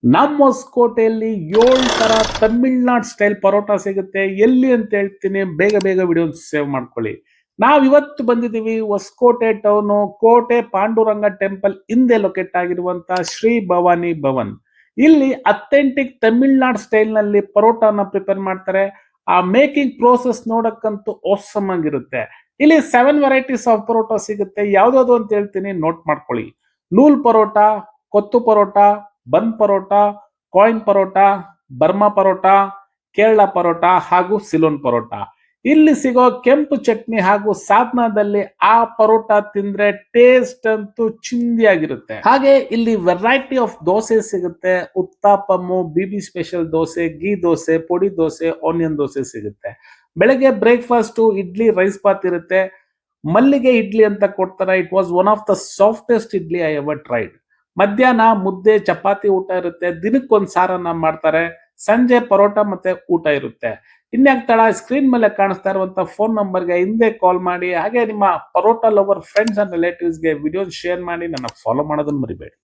ನಮ್ಮ ಹೊಸಕೋಟೆಯಲ್ಲಿ 7 ತರ ತಮಿಳ್ನಾಡು ಸ್ಟೈಲ್ ಪರೋಟ ಸಿಗುತ್ತೆ. ಎಲ್ಲಿ ಅಂತ ಹೇಳ್ತೀನಿ, ಬೇಗ ಬೇಗ ವಿಡಿಯೋ ಸೇವ್ ಮಾಡ್ಕೊಳ್ಳಿ. ನಾವ್ ಇವತ್ತು ಬಂದಿದ್ದೀವಿ ಹೊಸಕೋಟೆ ಟೌನು, ಕೋಟೆ ಪಾಂಡುರಂಗ ಟೆಂಪಲ್ ಹಿಂದೆ ಲೊಕೇಟ್ ಆಗಿರುವಂತ ಶ್ರೀ ಭವಾನಿ ಭವನ್. ಇಲ್ಲಿ ಅಥೆಂಟಿಕ್ ತಮಿಳ್ನಾಡು ಸ್ಟೈಲ್ ನಲ್ಲಿ ಪರೋಟಾನ ಪ್ರಿಪೇರ್ ಮಾಡ್ತಾರೆ. ಆ ಮೇಕಿಂಗ್ ಪ್ರೋಸೆಸ್ ನೋಡಕ್ಕಂತೂ awesome ಆಗಿರುತ್ತೆ. ಇಲ್ಲಿ 7 ವೆರೈಟೀಸ್ ಆಫ್ ಪರೋಟ ಸಿಗುತ್ತೆ. ಯಾವ್ದಾವ್ದು ಅಂತ ಹೇಳ್ತೀನಿ, ನೋಟ್ ಮಾಡ್ಕೊಳ್ಳಿ. ನೂಲ್ ಪರೋಟ, ಕೊತ್ತು ಪರೋಟ, ಬನ್ ಪರೋಟ, ಕಾಯಿನ್ ಪರೋಟ, ಬರ್ಮಾ ಪರೋಟ, ಕೇರಳ ಪರೋಟ ಹಾಗೂ ಸಿಲೋನ್ ಪರೋಟ. ಇಲ್ಲಿ ಸಿಗೋ ಕೆಂಪು ಚಟ್ನಿ ಹಾಗೂ ಸಾಧನದಲ್ಲಿ ಆ ಪರೋಟ ತಿಂದ್ರೆ ಟೇಸ್ಟ್ ಅಂತೂ ಚಿಂದಿಯಾಗಿರುತ್ತೆ. ಹಾಗೆ ಇಲ್ಲಿ ವೆರೈಟಿ ಆಫ್ ದೋಸೆ ಸಿಗುತ್ತೆ. ಉತ್ತಾಪಮ್ಮು, ಬಿಬಿ ಸ್ಪೆಷಲ್ ದೋಸೆ, ಗೀ ದೋಸೆ, ಪೊಡಿ ದೋಸೆ, ಆನಿಯನ್ ದೋಸೆ ಸಿಗುತ್ತೆ. ಬೆಳಗ್ಗೆ ಬ್ರೇಕ್ಫಾಸ್ಟ್ ಇಡ್ಲಿ ರೈಸ್ ಬಾತ್ ಇರುತ್ತೆ. ಮಲ್ಲಿಗೆ ಇಡ್ಲಿ ಅಂತ ಕೊಡ್ತಾರೆ. It was one of the softest idli I ever tried. ಮಧ್ಯಾಹ್ನ ಮುದ್ದೆ ಚಪಾತಿ ಊಟ ಇರುತ್ತೆ. ದಿನಕ್ಕೊಂದು ಸಾರನ್ನ ಮಾಡ್ತಾರೆ. ಸಂಜೆ ಪರೋಟ ಮತ್ತೆ ಊಟ ಇರುತ್ತೆ. ಇನ್ಯಾಕ್ ತಡ, ಸ್ಕ್ರೀನ್ ಮೇಲೆ ಕಾಣಿಸ್ತಾ ಇರುವಂತ ಫೋನ್ ನಂಬರ್ಗೆ ಹಿಂದೆ ಕಾಲ್ ಮಾಡಿ. ಹಾಗೆ ನಿಮ್ಮ ಪರೋಟ ಲವರ್ ಫ್ರೆಂಡ್ಸ್ ಅಂಡ್ ರಿಲೇಟಿವ್ಸ್ಗೆ ವಿಡಿಯೋ ಶೇರ್ ಮಾಡಿ. ನನ್ನ ಫಾಲೋ ಮಾಡೋದನ್ನ ಮರಿಬೇಡಿ.